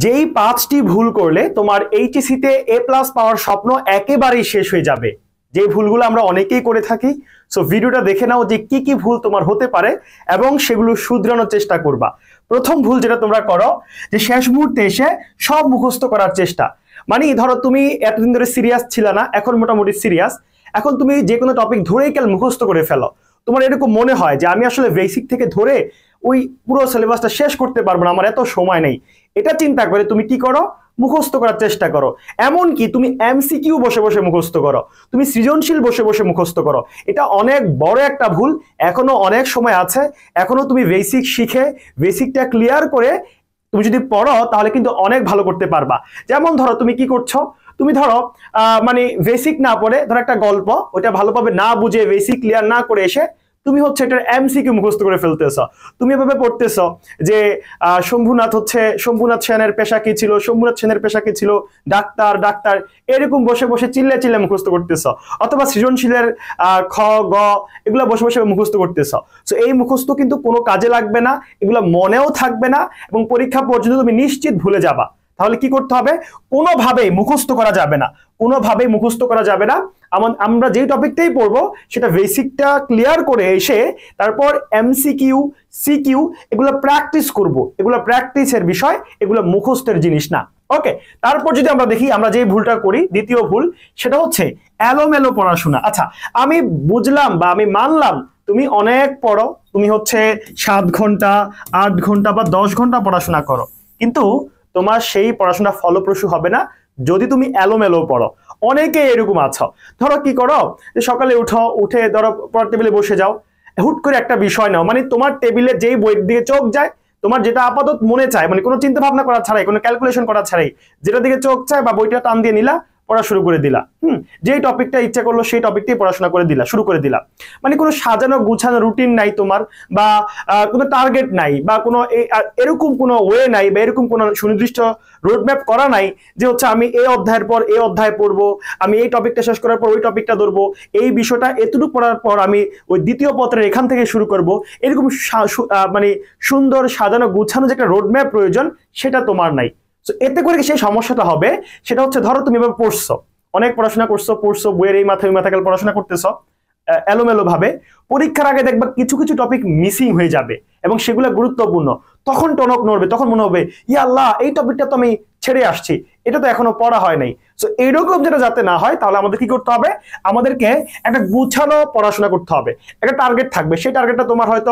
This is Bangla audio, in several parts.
যেই 5টি ভুল করলে তোমার এইচএসসি তে এ প্লাস পাওয়ার স্বপ্ন একেবারেই শেষ হয়ে যাবে, যে ভুলগুলো আমরা অনেকেই করে থাকি। সো ভিডিওটা দেখে নাও যে কি কি ভুল তোমার হতে পারে এবং সেগুলো শুধরানোর চেষ্টা করবা। প্রথম ভুল যেটা তোমরা করো, যে শেষ মুহূর্তে এসে সব মুখস্থ করার চেষ্টা। মানে ধরো তুমি এতদিন ধরে সিরিয়াস ছিল না, এখন মোটামুটি সিরিয়াস, এখন তুমি যে কোনো টপিক ধরেই কাল মুখস্থ করে ফেলো। তোমার এরকম মনে হয় যে আমি আসলে বেসিক থেকে ধরে ওই পুরো সিলেবাসটা শেষ করতে পারবো না, আমার এত সময় নেই। এটা চিন্তা করে তুমি কি করো, মুখস্থ করার চেষ্টা করো। এমনকি তুমি এমসিকিউ বসে বসে মুখস্থ করো, তুমি সৃজনশীল বসে বসে মুখস্থ করো। এটা অনেক বড় একটা ভুল। এখনো অনেক সময় আছে, এখনো তুমি বেসিক শিখে বেসিকটা ক্লিয়ার করে তুমি যদি পড়ো তাহলে কিন্তু অনেক ভালো করতে পারবা। যেমন ধরো তুমি কি করছো, তুমি ধরো মানে বেসিক না পড়ে ধরো একটা গল্প, ওটা ভালোভাবে না বুঝে বেসিক ক্লিয়ার না করে এসে তুমি হচ্ছে এটার এমসিকিউ মুখস্থ করে ফেলতেছ। তুমি এভাবে পড়তেছ যে শম্ভুনাথ সেনের পেশা কি ছিল, শম্ভুনাথ সেনের পেশা কি ছিল, ডাক্তার ডাক্তার, এরকম বসে বসে চিল্লে চিল্লে মুখস্থ করতেছ। অথবা সৃজনশীলের খ গ এগুলো বসে বসে মুখস্থ করতেছ। তো এই মুখস্থ কিন্তু কোনো কাজে লাগবে না, এগুলো মনেও থাকবে না এবং পরীক্ষা পর্যন্ত তুমি নিশ্চিত ভুলে যাবা। তাহলে কি করতে হবে, কোনোভাবেই মুখস্থ করা যাবে না, কোনোভাবেই মুখস্থ করা যাবে না। আমরা যেই টপিকটাই পড়বো সেটা বেসিকটা ক্লিয়ার করে এসে তারপর এমসিকিউ সিকিউ এগুলো প্র্যাকটিস করব। এগুলো প্র্যাকটিসের বিষয়, এগুলো মুখস্থের জিনিস না। ওকে, তারপর যদি আমরা দেখি আমরা যে ভুলটা করি, দ্বিতীয় ভুল, সেটা হচ্ছে এলোমেলো পড়াশোনা। আচ্ছা, আমি বুঝলাম বা আমি মানলাম তুমি অনেক পড়ো, তুমি হচ্ছে 7 ঘন্টা 8 ঘন্টা বা 10 ঘন্টা পড়াশোনা করো, কিন্তু তোমার সেই পড়াশোনা ফলপ্রসূ হবে না যদি তুমি এলোমেলো পড়ো। অনেকে এরকম আছো, ধরো কি করো, যে সকালে উঠে ধরো পড়ার টেবিলে বসে যাও, হুট করে একটা বিষয় নাও, মানে তোমার টেবিলে যেই বইয়ের দিকে চোখ যায়, তোমার যেটা আপাতত মনে চায়, মানে কোনো চিন্তা ভাবনা করা ছাড়াই, কোনো ক্যালকুলেশন করা ছাড়াই যেটা দিকে চোখ চায় বা বইটা টান দিয়ে নিলা, পড়া শুরু করে দিলা। যেই টপিকটা ইচ্ছা করলো সেই টপিকটাই পড়াশোনা করে দিলা, শুরু করে দিলা। মানে কোনো সাজানো গুছানো রুটিন নাই তোমার, বা কোনো টার্গেট নাই, বা কোনো এরকম কোনো ওয়ে নাই, বা এরকম কোনো সুনির্দিষ্ট রোডম্যাপ করা নাই যে হচ্ছে আমি এই অধ্যায়ের পর এই অধ্যায় পড়বো, আমি এই টপিকটা শেষ করার পর ওই টপিকটা ধরবো, এই বিষয়টা এতটুকু পড়ার পর আমি ওই দ্বিতীয় পত্রের এখান থেকে শুরু করব। এরকম মানে সুন্দর সাজানো গুছানো যে একটা রোডম্যাপ প্রয়োজন, সেটা তোমার নাই। এতে করে সেই সমস্যাটা হবে, সেটা হচ্ছে ধরো তুমি এভাবে পড়ছো, অনেক পড়াশোনা পড়ছো বইয়ের এই মাথায় ওই মাথায় পড়াশোনা করতেছো এলোমেলো ভাবে, পরীক্ষার আগে দেখবা কিছু কিছু টপিক মিসিং হয়ে যাবে এবং সেগুলো গুরুত্বপূর্ণ। তখন টনক নড়বে, তখন মনে হবে ইয়া আল্লাহ, এই টপিকটা তো আমি ছেড়ে আসছি, এটা তো এখনো পড়া হয় নাই। সো এইরকম যেটা যাতে না হয়, তাহলে আমাদের কি করতে হবে, আমাদেরকে একটা গুছানো পড়াশোনা করতে হবে। একটা টার্গেট থাকবে, সেই টার্গেটটা তোমার হয়তো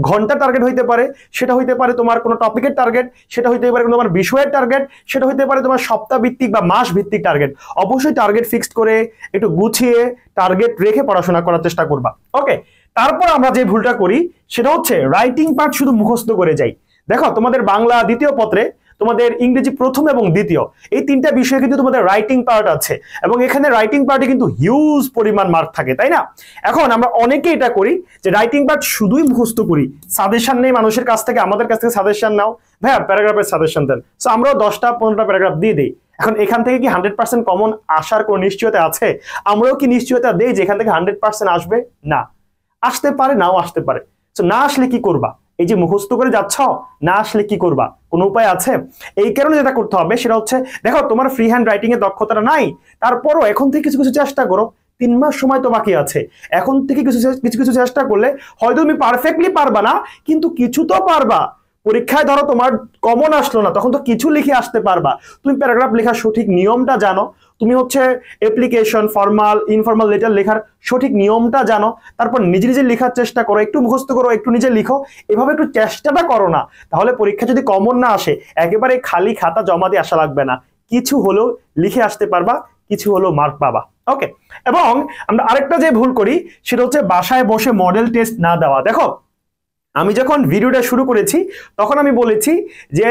ঘন্টা টার্গেট হইতে পারে, সেটা হইতে পারে তোমার কোনো টপিকের টার্গেট, সেটা হইতে পারে তোমার বিষয়ের টার্গেট, সেটা হইতে পারে তোমার সপ্তাহ ভিত্তিক বা মাস ভিত্তিক টার্গেট। অবশ্যই টার্গেট ফিক্সড করে একটু গুছিয়ে টার্গেট রেখে পড়াশোনা করার চেষ্টা করবা। ওকে, তারপর আমরা যে ভুলটা করি সেটা হচ্ছে রাইটিং পার্ট শুধু মুখস্থ করে যাই। দেখো, তোমাদের বাংলা দ্বিতীয় পত্রে, তোমাদের ইংরেজি প্রথম এবং দ্বিতীয়, এই 3টা বিষয়ে কিন্তু তোমাদের রাইটিং পার্ট আছে এবং এখানে রাইটিং পার্টে কিন্তু হিউজ পরিমাণ মার্ক থাকে, তাই না? এখন আমরা অনেকে এটা করি যে রাইটিং পার্ট শুধুই মুখস্থ করি, সাজেশন নেই মানুষের কাছ থেকে, আমাদের কাছ থেকে সাজেশন নাও, ভাইয়া প্যারাগ্রাফের সাজেশন দেন। সো আমরাও 10টা 15টা প্যারাগ্রাফ দিয়ে দিই। এখন এখান থেকে কি 100% কমন আসার কোনো নিশ্চয়তা আছে? আমরাও কি নিশ্চয়তা দেই যে এখান থেকে 100% আসবে? না, আসতে পারে, নাও আসতে পারে। তো না আসলে কি করবা? এই যে মুখস্থ করে যাচ্ছ, না আসলে কি করবা? কোনো উপায় আছে? এই কারণে যেটা করতে হবে সেটা হচ্ছে, দেখো তোমার ফ্রি হ্যান্ড রাইটিং এর দক্ষতাটা নাই, তারপরও এখন থেকে কিছু কিছু চেষ্টা করো। 3 মাস সময় তো বাকি আছে, এখন থেকে কিছু কিছু চেষ্টা করলে হয়তো তুমি পারফেক্টলি পারবা না, কিন্তু কিছু তো পারবা। পরীক্ষায় ধরো তোমার কমন আসলো না, তখন তো কিছু লিখে আসতে পারবা। তুমি প্যারাগ্রাফ লেখার সঠিক নিয়মটা জানো, তুমি হচ্ছে অ্যাপ্লিকেশন, ফর্মাল ইনফর্মাল লেটার লেখার সঠিক নিয়মটা জানো, তারপর নিজে নিজে লেখার চেষ্টা করো, একটু মুখস্থ করো, একটু নিজে লিখো, এভাবে একটু চেষ্টাটা করো না। তাহলে পরীক্ষা যদি কমন না আসে, একেবারে খালি খাতা জমা দিয়ে আসা লাগবে না, কিছু হলেও লিখে আসতে পারবা, কিছু হলেও মার্ক পাবা। ওকে, এবং আমরা আরেকটা যে ভুল করি সেটা হচ্ছে বাসায় বসে মডেল টেস্ট না দেওয়া। দেখো, আমি যখন ভিডিওটা শুরু করেছি তখন আমি বলেছি যে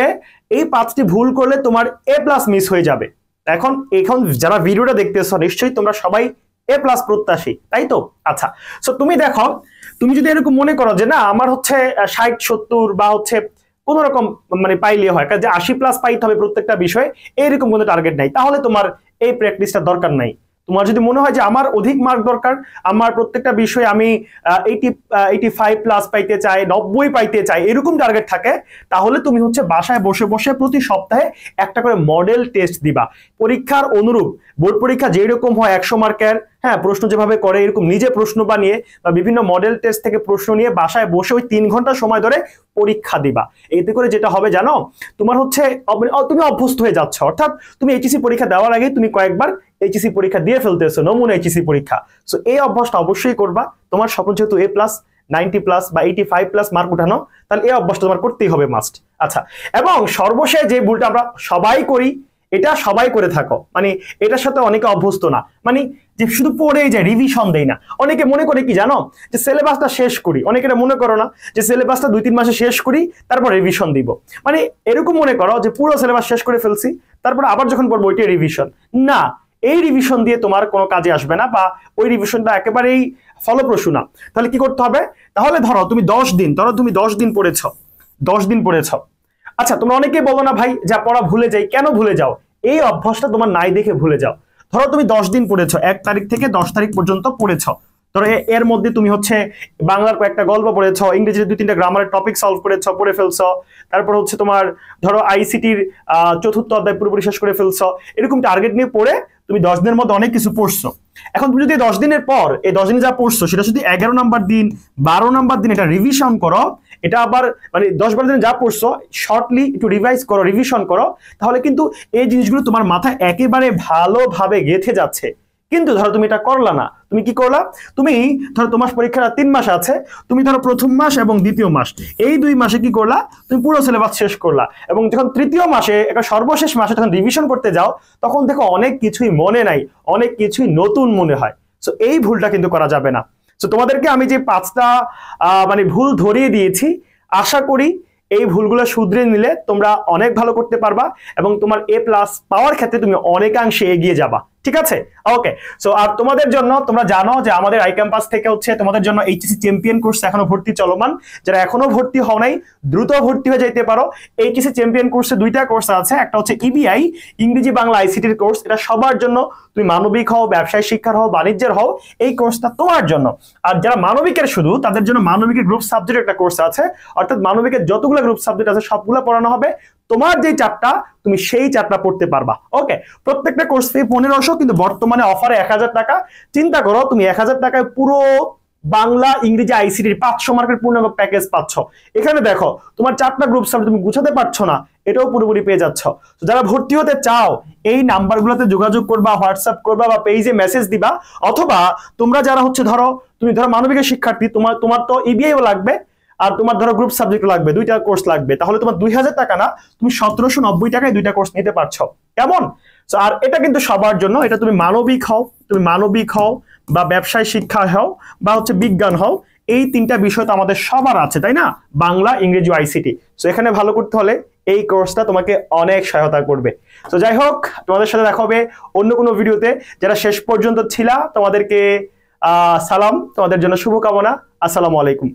এই 5টি ভুল করলে তোমার এ প্লাস মিস হয়ে যাবে। এখন যারা ভিডিওটা দেখতেছো নিশ্চয়ই তোমরা সবাই এ প্লাস প্রত্যাশী, তাই তো? আচ্ছা, সো তুমি দেখো, তুমি যদি এরকম মনে করো যে না আমার হচ্ছে 60 70 বা হচ্ছে কোন রকম মানে পাইলে হয়, কাজে 80+ পাইতে হবে প্রত্যেকটা বিষয়ে, এরকম কোনো টার্গেট নাই, তাহলে তোমার এই প্র্যাকটিসটা দরকার নাই। তোমার যদি মনে হয় যে আমার অধিক মার্ক দরকার, আমার প্রত্যেকটা বিষয়ে আমি 85+ পাইতে চাই, 90 পাইতে চাই, এরকম টার্গেট থাকে, তাহলে তুমি হচ্ছে বাসায় বসে বসে প্রতি সপ্তাহে একটা করে মডেল টেস্ট দিবা। পরীক্ষার অনুরূপ বোর্ড পরীক্ষা যেরকম হয় 100 মার্কের, হ্যাঁ, প্রশ্ন যেভাবে করে এরকম নিজে প্রশ্ন বানিয়ে বা বিভিন্ন মডেল টেস্ট থেকে প্রশ্ন নিয়ে বাসায় বসে ওই 3 ঘন্টা সময় ধরে পরীক্ষা দিবা। এতে করে যেটা হবে জানো, তোমার হচ্ছে তুমি অভ্যস্ত হয়ে যাচ্ছ, অর্থাৎ তুমি এইচএসসি পরীক্ষা দেওয়ার আগে তুমি কয়েকবার এইচএসসি পরীক্ষা দিয়ে ফেলতেছো, নমুনা এইচএসসি পরীক্ষা। সো এই অভ্যাসটা অবশ্যই করবা। তোমার স্বপ্ন যেহেতু A+, 90+ বা 85+ মার্ক উঠানো, তাহলে এই অভ্যাসটা তোমার করতেই হবে মাস্ট। আচ্ছা, এবং সর্বশেষ যে ভুলটা আমরা সবাই করি, এটা সবাই করে থাকো, মানে এটার সাথে অনেকে অভ্যস্ত না, মানে যে শুধু পড়েই যায়, রিভিশন দেই না। অনেকে মনে করে কি জানো, যে সিলেবাসটা শেষ করি, অনেকে এটা মনে করো না যে সিলেবাসটা 2-3 মাসে শেষ করি তারপর রিভিশন দিব, মানে এরকম মনে করো যে পুরো সিলেবাস শেষ করে ফেলছি তারপর আবার যখন পড়বো ওইটা রিভিশন না। এই রিভিশন দিয়ে তোমার কোনো কাজে আসবে না, বা ওই রিভিশনটা একেবারেই ফলপ্রসূ না। তাহলে কি করতে হবে, তাহলে ধরো তুমি 10 দিন পড়েছ, 10 দিন পড়েছ। আচ্ছা, তোমরা অনেকেই বলো না ভাই যা পড়া ভুলে যাই, কেন ভুলে যাও? এই অভ্যাসটা তোমার নাই দেখে ভুলে যাও। ধরো তুমি 10 দিন পড়েছো, 1 তারিখ থেকে 10 তারিখ পর্যন্ত পড়েছো। ধরো এর মধ্যে তুমি হচ্ছে বাংলার কয়েকটা গল্প পড়েছো, ইংরেজিতে 2-3টা গ্রামারের টপিক সলভ করেছো, পড়ে ফেলছো। তারপর হচ্ছে তোমার ধরো আইসিটির 4th অধ্যায় পুরোপুরি শেষ করে ফেলছো। এরকম টার্গেট নিয়ে পড়ে তুমি 10 দিনের মধ্যে অনেক কিছু পড়ছো। এখন তুমি যদি 10 দিনের পর এই 10 দিনে যা পড়ছো সেটা যদি 11 নাম্বার দিন, 12 নাম্বার দিন এটা রিভিশন করো, এটা আবার মানে 10-12 দিনে যা পড়ছো শর্টলি একটু রিভাইজ করো, রিভিশন করো, তাহলে কিন্তু এই জিনিসগুলো তোমার মাথায় একেবারে ভালোভাবে গেঁথে যাচ্ছে। কিন্তু ধরো তুমি এটা করলা না, তুমি কি করলা, তুমি ধরো তোমার পরীক্ষাটা 3 মাস আছে, তুমি ধরো প্রথম মাস এবং দ্বিতীয় মাস এই 2 মাসে কি করলা, তুমি পুরো সিলেবাস শেষ করলা, এবং যখন তৃতীয় মাসে একটা সর্বশেষ মাসে যখন রিভিশন করতে যাও তখন দেখো অনেক কিছুই মনে নাই, অনেক কিছুই নতুন মনে হয়। সো এই ভুলটা কিন্তু করা যাবে না। সো তোমাদেরকে আমি যে 5টা মানে ভুল ধরিয়ে দিয়েছি, আশা করি এই ভুলগুলো শুধরে নিলে তোমরা অনেক ভালো করতে পারবা এবং তোমার A+ পাওয়ার ক্ষেত্রে তুমি অনেকাংশে এগিয়ে যাবা। ঠিক আছে, ওকে। সো আর তোমাদের জন্য তোমরা জানো যে আমাদের আই ক্যাম্পাস থেকে হচ্ছে তোমাদের জন্য এইচএসসি চ্যাম্পিয়ন কোর্স এখনো ভর্তি চলমান। যারা এখনো ভর্তি হও নাই দ্রুত ভর্তি হয়ে যাইতে পারো। এইচএসসি চ্যাম্পিয়ন কোর্সে 2টা কোর্স আছে, একটা হচ্ছে ইবিআই ইংরেজি বাংলা আইসিটির কোর্স, এটা সবার জন্য, তুমি মানবিক হও, ব্যবসায় শিক্ষার হও, বাণিজ্যের হও, এই কোর্সটা তোমার জন্য। আর যারা মানবিকের শুধু, তাদের জন্য মানবিকের গ্রুপ সাবজেক্ট একটা কোর্স আছে, অর্থাৎ মানবিকের যতগুলো গ্রুপ সাবজেক্ট আছে সবগুলো পড়ানো হবে। তোমার যে চ্যাপ্টার তুমি সেই চ্যাপ্টার পড়তে পারবা। ওকে, প্রত্যেকটা কোর্স ফি 1500, কিন্তু বর্তমানে অফারে 1000 টাকা। চিন্তা করো তুমি 1000 টাকায় পুরো বাংলা ইংরেজি আইসিটির 500 মার্কের পূর্ণাঙ্গ প্যাকেজ পাচ্ছ। এখানে দেখো তোমার 4টা গ্রুপ সাবজেক্ট তুমি গুছাতে পারছো না, এটাও পুরোপুরি পেয়ে যাচ্ছ। যারা ভর্তি হতে চাও এই নাম্বারগুলোতে যোগাযোগ করবা, হোয়াটসঅ্যাপ করবা বা পেজে মেসেজ দিবা, অথবা তোমরা যারা হচ্ছে তুমি ধরো মানবিকের শিক্ষার্থী, তোমার তো ইবিআইও লাগবে আর তোমার ধরো গ্রুপ সাবজেক্ট লাগবে, 2টা কোর্স লাগবে, তাহলে তোমার 2000 টাকা না, তুমি 1790 টাকায় 2টা কোর্স নিতে পারছো। কেমন? আর এটা কিন্তু সবার জন্য, এটা তুমি মানবিক হও বা ব্যবসায় শিক্ষা হও বা হচ্ছে বিজ্ঞান হও, এই 3টা বিষয় তো আমাদের সবার আছে, তাই না? বাংলা, ইংরেজি, আইসিটি। সো এখানে ভালো করতে হলে এই কোর্সটা তোমাকে অনেক সহায়তা করবে। তো যাই হোক, তোমাদের সাথে দেখা হবে অন্য কোনো ভিডিওতে। যারা শেষ পর্যন্ত ছিলা তোমাদেরকে সালাম, তোমাদের জন্য শুভকামনা। আসসালামু আলাইকুম।